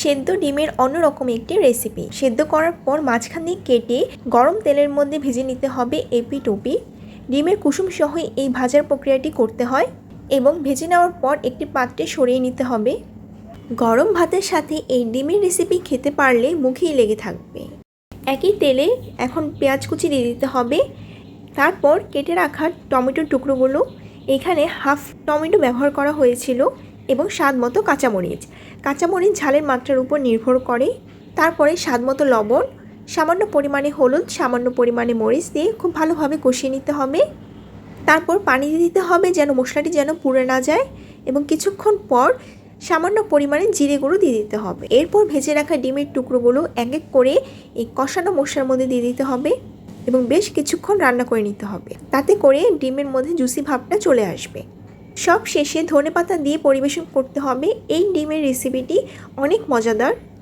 সেদ্ধ ডিমের অন্যরকম একটি রেসিপি। সেদ্ধ করার পর মাঝখানে কেটে গরম তেলের মধ্যে ভেজে নিতে হবে এপিঠ ওপিঠ। ডিমের কুসুম সহ এই ভাজার প্রক্রিয়াটি করতে হয় এবং ভেজে নেওয়ার পর একটি পাত্রে সরিয়ে নিতে হবে। গরম ভাতের সাথে এই ডিমের রেসিপি খেতে পারলে মুখেই লেগে থাকবে। একই তেলে এখন পেঁয়াজ কুচি দিয়ে দিতে হবে। তারপর কেটে রাখা টমেটোর টুকরোগুলো, এখানে হাফ টমেটো ব্যবহার করা হয়েছিল, এবং স্বাদ মতো কাঁচামরিচ। কাঁচামরিচ ঝালের মাত্রার উপর নির্ভর করে। তারপরে স্বাদ মতো লবণ, সামান্য পরিমাণে হলুদ, সামান্য পরিমাণে মরিচ দিয়ে খুব ভালোভাবে কষিয়ে নিতে হবে। তারপর পানি দিয়ে দিতে হবে যেন মশলাটি যেন পুড়ে না যায়, এবং কিছুক্ষণ পর সামান্য পরিমাণে জিরে গুঁড়ো দিয়ে দিতে হবে। এরপর ভেজে রাখা ডিমের টুকরোগুলো এক এক করে এই কষানো মশলার মধ্যে দিয়ে দিতে হবে এবং বেশ কিছুক্ষণ রান্না করে নিতে হবে। তাতে করে ডিমের মধ্যে জুসি ভাবটা চলে আসবে। সব শেষে ধনেপাতা দিয়ে পরিবেশন করতে হবে। এই ডিমের রেসিপিটি অনেক মজাদার।